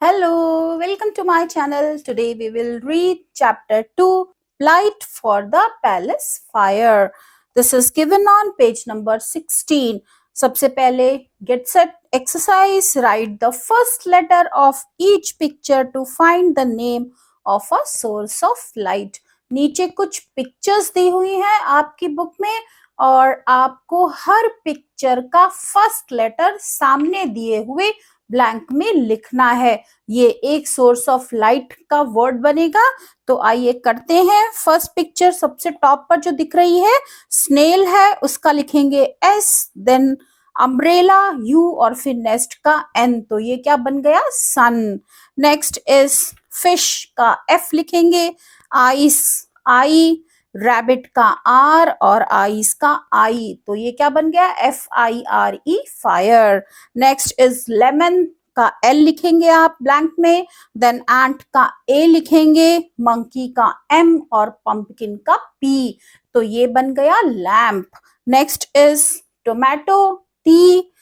Hello, welcome to my channel. Today we will read chapter 2, Light for the Palace Fire. This is given on page number 16. सबसे पहले get set exercise, write the first letter of each picture to find the name of a source of light. नीचे कुछ pictures दी हुई हैं आपकी book में और आपको हर पिक्चर का फर्स्ट लेटर सामने दिए हुए ब्लैंक में लिखना है। ये एक सोर्स ऑफ लाइट का वर्ड बनेगा। तो आइए करते हैं। फर्स्ट पिक्चर सबसे टॉप पर जो दिख रही है स्नेल है, उसका लिखेंगे एस, देन अम्ब्रेला यू और फिर नेस्ट का एन, तो ये क्या बन गया सन। नेक्स्ट इज फिश का एफ लिखेंगे, आइस आई, रैबिट का आर और आइस का आई, तो ये क्या बन गया FIRE fire. Next is lemon का एल लिखेंगे आप ब्लैंक में, देन एंट का ए लिखेंगे, मंकी का एम और पंपकिन का पी, तो ये बन गया lamp. Next is tomato T,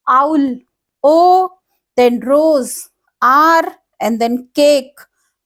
owl O, then rose R and then cake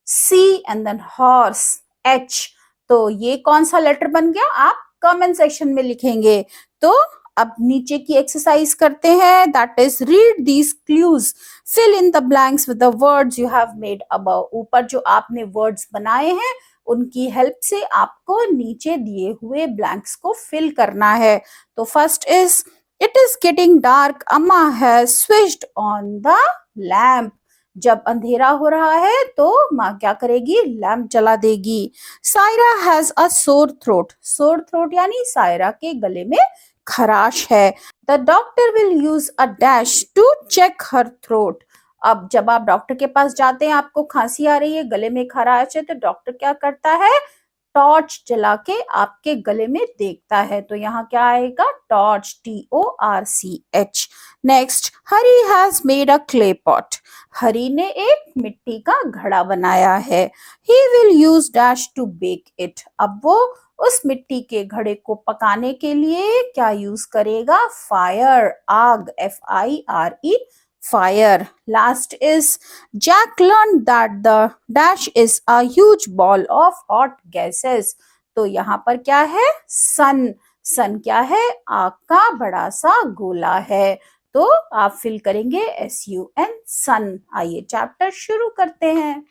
C and then horse H, तो ये कौन सा लेटर बन गया आप कमेंट सेक्शन में लिखेंगे। तो अब नीचे की एक्सरसाइज करते हैं, that is read these clues, fill in the blanks with the words you have made above. ऊपर जो आपने वर्ड्स बनाए हैं उनकी हेल्प से आपको नीचे दिए हुए ब्लैंक्स को फिल करना है। तो first is it is getting dark, amma has switched on the lamp. जब अंधेरा हो रहा है तो माँ क्या करेगी, लैम्प जला देगी। Saira has a sore throat, sore throat यानी सायरा के गले में खराश है। The doctor will use a dash to check her throat. अब जब आप डॉक्टर के पास जाते हैं, आपको खांसी आ रही है, गले में खराश है, तो डॉक्टर क्या करता है, टॉर्च जला के आपके गले में देखता है। तो यहाँ क्या आएगा, torch, TORCH। Next, Hari has made a clay pot, Hari ने एक मिट्टी का घड़ा बनाया है। He will use dash to bake it, अब वो उस मिट्टी के घड़े को पकाने के लिए क्या यूज करेगा, फायर, आग, FIRE fire. Last is Jack learned that the dash is a huge ball of hot gases. तो यहाँ पर क्या है, सन, सन क्या है, आग का बड़ा सा गोला है। तो आप फिल करेंगे SUN सन। आइए चैप्टर शुरू करते हैं।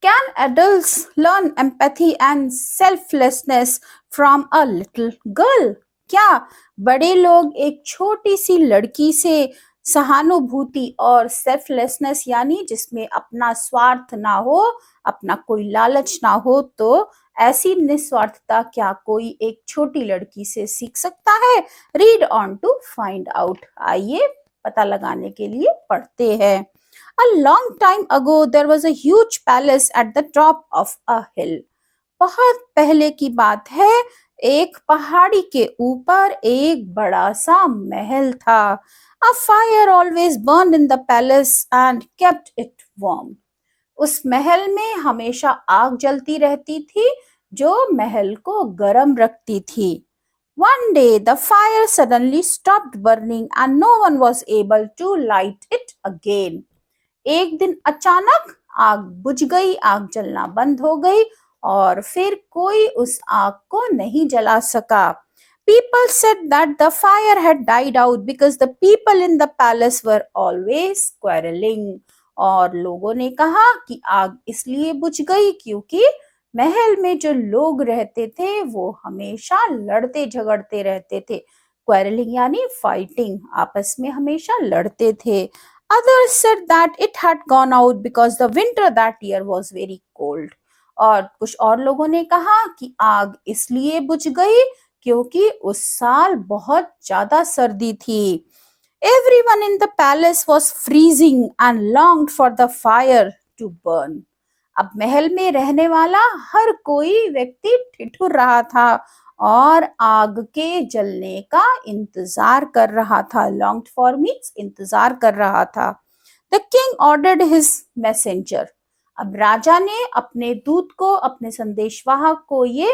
Can adults learn empathy and selflessness from a little girl? क्या बड़े लोग एक छोटी सी लड़की से सहानुभूति और सेल्फलेसनेस यानी जिसमें अपना स्वार्थ ना हो, अपना कोई लालच ना हो, तो ऐसी निस्वार्थता क्या कोई एक छोटी लड़की से सीख सकता है? Read on to find out. आइए पता लगाने के लिए पढ़ते हैं। A long time ago there was a huge palace at the top of a hill. बहुत पहले की बात है, एक पहाड़ी के ऊपर एक बड़ा सा महल था। A fire always burned in the palace and kept it warm. उस महल में हमेशा आग जलती रहती थी जो महल को गर्म रखती थी। One day the fire suddenly stopped burning and no one was able to light it again. एक दिन अचानक आग बुझ गई, आग जलना बंद हो गई और फिर कोई उस आग को नहीं जला सका। People said that the fire had died out because the people in the palace were always quarreling. और लोगों ने कहा कि आग इसलिए बुझ गई क्योंकि महल में जो लोग रहते थे वो हमेशा लड़ते झगड़ते रहते थे। क्वेरलिंग यानी फाइटिंग, आपस में हमेशा लड़ते थे। Others said that it had gone out because the winter that year was very cold. और कुछ और लोगों ने कहा कि आग इसलिए बुझ गई क्योंकि उस साल बहुत ज्यादा सर्दी थी। Everyone in the palace was freezing and longed for the fire to burn. अब महल में रहने वाला हर कोई व्यक्ति ठिठुर रहा था और आग के जलने का इंतजार कर रहा था। लॉन्ग्ड फॉर मीन्स इंतजार कर रहा था। The king ordered his messenger, अब राजा ने अपने दूत को, अपने संदेशवाहक को ये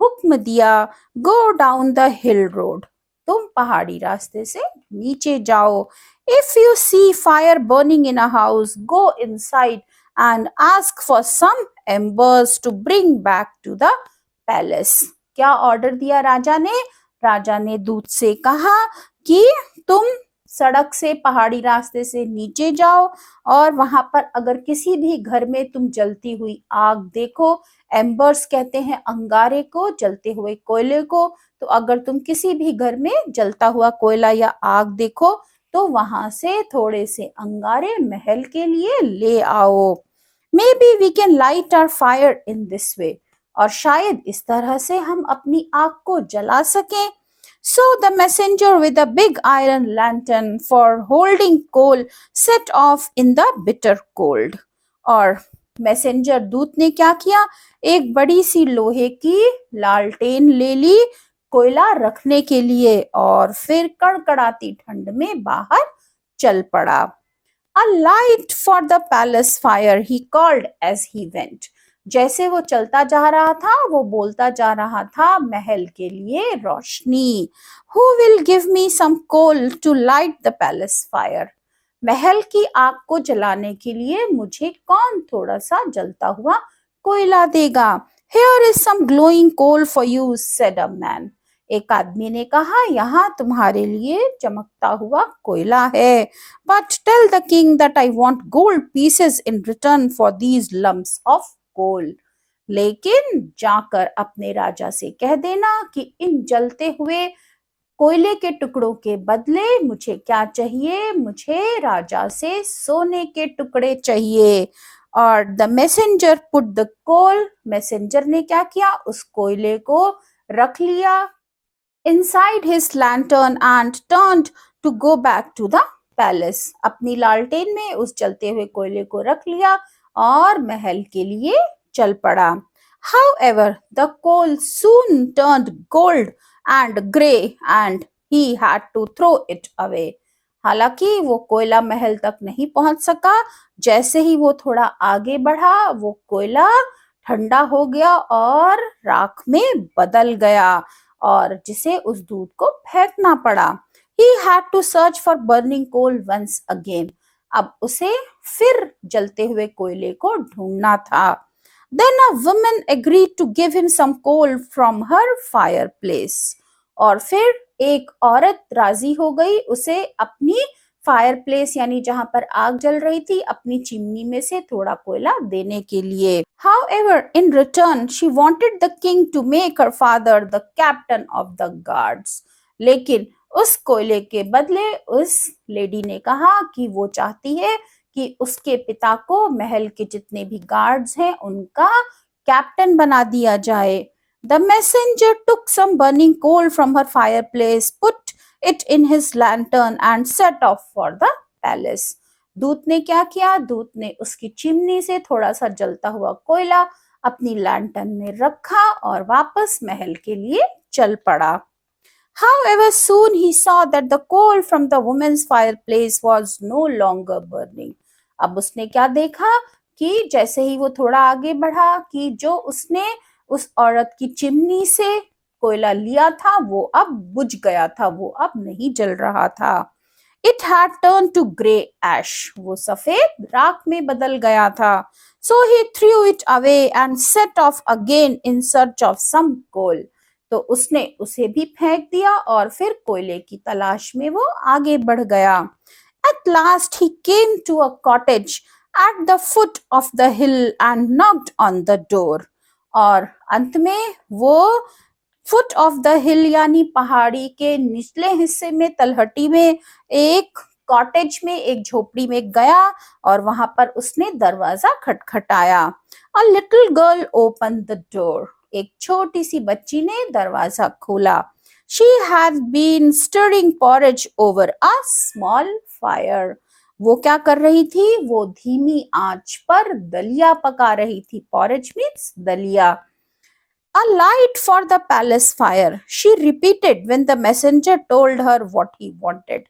हुक्म दिया, go down the hill road, तुम पहाड़ी रास्ते से नीचे जाओ, If you see fire burning in a house, go inside and ask for some embers to bring back to the palace. क्या ऑर्डर दिया राजा ने? राजा ने दूत से कहा कि तुम सड़क से, पहाड़ी रास्ते से नीचे जाओ और वहां पर अगर किसी भी घर में तुम जलती हुई आग देखो, एम्बर्स कहते हैं अंगारे को, जलते हुए कोयले को, तो अगर तुम किसी भी घर में जलता हुआ कोयला या आग देखो तो वहां से थोड़े से अंगारे महल के लिए ले आओ. Maybe we can light our fire in this way, और शायद इस तरह से हम अपनी आग को जला सकें. So the messenger with a big iron lantern for holding coal set off in the bitter cold. और मैसेंजर दूत ने क्या किया? एक बड़ी सी लोहे की लालटेन ले ली कोयला रखने के लिए और फिर कड़कड़ाती ठंड में बाहर चल पड़ा. A light for the palace fire, he called as he went. जैसे वो चलता जा रहा था वो बोलता जा रहा था, महल के लिए रोशनी. Who will give me some coal to light the palace fire? महल की आग को जलाने के लिए मुझे कौन थोड़ा सा जलता हुआ कोयला देगा? Here is some glowing coal for you, said a man. एक आदमी ने कहा, यहाँ तुम्हारे लिए चमकता हुआ कोयला है. But tell the king that I want gold pieces in return for these lumps of coal. लेकिन जाकर अपने राजा से कह देना कि इन जलते हुए कोयले के टुकड़ों के बदले मुझे क्या चाहिए? मुझे राजा से सोने के टुकड़े चाहिए. और the messenger put the coal, messenger ने क्या किया? उस कोयले को रख लिया inside his lantern and turned to go back to the palace. अपनी लालटेन में उस जलते हुए कोयले को रख लिया और महल के लिए चल पड़ा. However, the coal soon turned gold and grey and he had to throw it away. हालांकि वो कोयला महल तक नहीं पहुंच सका. जैसे ही वो थोड़ा आगे बढ़ा वो कोयला ठंडा हो गया और राख में बदल गया और जिसे उस दूत को फेंकना पड़ा. He had to search for burning coal once again. अब उसे फिर जलते हुए कोयले को ढूंढना था. Then a woman agreed to give him some coal from her fireplace. और फिर एक औरत राजी हो गई उसे अपनी फायरप्लेस यानी जहां पर आग जल रही थी अपनी चिमनी में से थोड़ा कोयला देने के लिए. However, in return, she wanted the king to make her father the captain of the guards. लेकिन उस कोयले के बदले उस लेडी ने कहा कि वो चाहती है कि उसके पिता को महल के जितने भी गार्ड्स हैं उनका कैप्टन बना दिया जाए. The messenger took some burning coal from her fireplace, put it in his lantern and set off for the palace. दूत ने क्या किया? दूत ने उसकी चिमनी से थोड़ा सा जलता हुआ कोयला अपनी लैंटर्न में रखा और वापस महल के लिए चल पड़ा. However, soon he saw that the coal from the woman's fireplace was no longer burning. अब उसने क्या देखा कि जैसे ही वो थोड़ा आगे बढ़ा कि जो उसने उस औरत की चिमनी से कोयला लिया था वो अब बुझ गया था, वो अब नहीं जल रहा था. It had turned to grey ash. वो सफेद राख में बदल गया था. So he threw it away and set off again in search of some coal. तो उसने उसे भी फेंक दिया और फिर कोयले की तलाश में वो आगे बढ़ गया. At last he came to a cottage at the foot of the hill and knocked on the door. और अंत में वो फुट ऑफ द हिल यानी पहाड़ी के निचले हिस्से में तलहटी में एक कॉटेज में एक झोपड़ी में गया और वहां पर उसने दरवाजा खटखटाया. A little girl opened the door. एक छोटी सी बच्ची ने दरवाजा खोला. She had been stirring porridge over a small fire. वो क्या कर रही थी? वो धीमी आंच पर दलिया पका रही थी. Porridge means दलिया. A light for the palace fire, she repeated when the messenger told her what he wanted.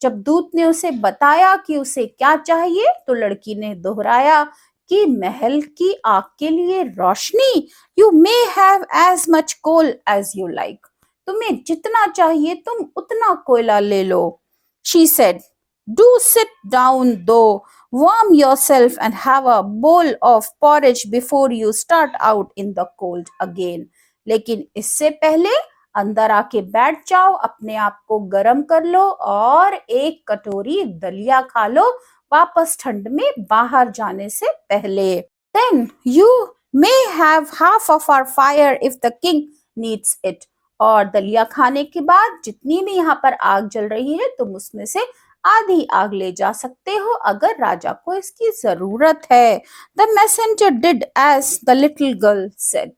जब दूत ने उसे बताया कि उसे क्या चाहिए तो लड़की ने दोहराया कि महल की आग के लिए रोशनी. You may have as much coal as you like. तुम्हें जितना चाहिए तुम उतना कोयला ले लो. She said, Do sit down though, warm yourself and have a bowl of porridge before you start out in the cold again. लेकिन इससे पहले अंदर आके बैठ जाओ, अपने आप को गर्म कर लो और एक कटोरी दलिया खा लो वापस ठंड में बाहर जाने से पहले. Then you may have half of our fire if the king needs it. और दलिया खाने के बाद जितनी भी यहाँ पर आग जल रही है तुम उसमें से आधी आग ले जा सकते हो अगर राजा को इसकी जरूरत है. The messenger did as the little girl said.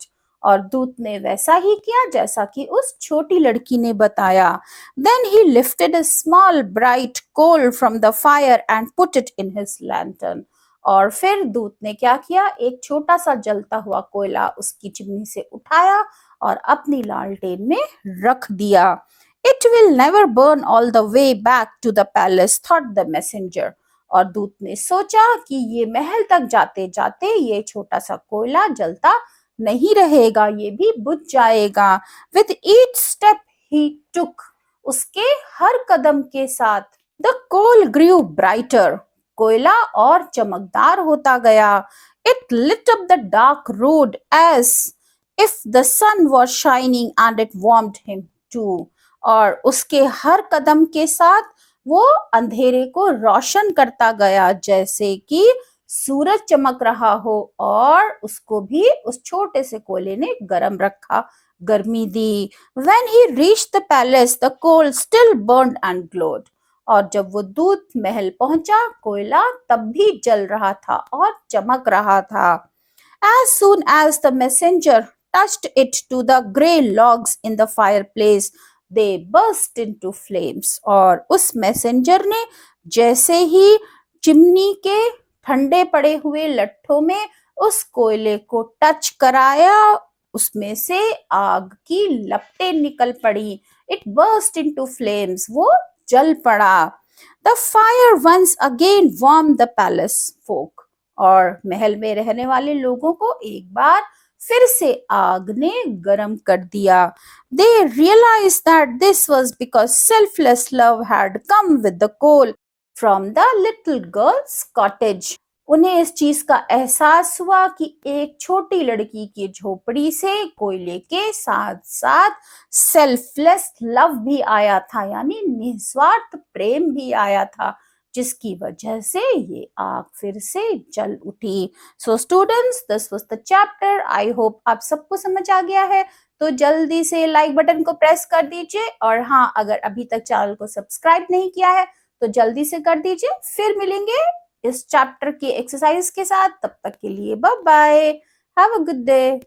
और दूत ने वैसा ही किया जैसा कि उस छोटी लड़की ने बताया. Then he lifted a small bright coal from the fire and put it in his lantern. और फिर दूत ने क्या किया, एक छोटा सा जलता हुआ कोयला उसकी चिमनी से उठाया और अपनी लालटेन में रख दिया. It will never burn all the way back to the palace, thought the messenger. और दूत ने सोचा कि ये महल तक जाते जाते ये छोटा सा कोयला जलता नहीं रहेगा, ये भी बुझ जाएगा. With each step he took, उसके हर कदम के साथ the coal grew brighter, कोयला और चमकदार होता गया. It lit up the dark road as if the sun was shining and it warmed him too. और उसके हर कदम के साथ वो अंधेरे को रोशन करता गया जैसे कि सूरज चमक रहा हो और उसको भी उस छोटे से कोयले ने गर्म रखा, गर्मी दी. When he reached the palace, the coal still burned and glowed. और जब वो दूत महल पहुंचा कोयला तब भी जल रहा था और चमक रहा था. As soon as the messenger touched it to the grey logs in the fireplace, they burst into flames. और उस मैसेंजर ने जैसे ही चिमनी के ठंडे पड़े हुए लट्ठों में उस कोयले को टच कराया, उसमें से आग की लपटें निकल पड़ी. It burst into flames. वो जल पड़ा. The fire once again warmed the palace folk. और महल में रहने वाले लोगों को एक बार फिर से आग ने गर्म कर दिया. They realized that this was because selfless love had come with the coal from the little girl's cottage. उन्हें इस चीज का एहसास हुआ कि एक छोटी लड़की की झोपड़ी से कोयले के साथ साथ सेल्फलेस लव भी आया था, यानी निस्वार्थ प्रेम भी आया था, जिसकी वजह से ये आग फिर से जल उठी. So students, this was the chapter. I hope आप सबको समझ आ गया है. तो जल्दी से लाइक बटन को प्रेस कर दीजिए और हाँ, अगर अभी तक चैनल को सब्सक्राइब नहीं किया है तो जल्दी से कर दीजिए. फिर मिलेंगे इस चैप्टर की एक्सरसाइज के साथ. तब तक के लिए bye bye. Have a good day.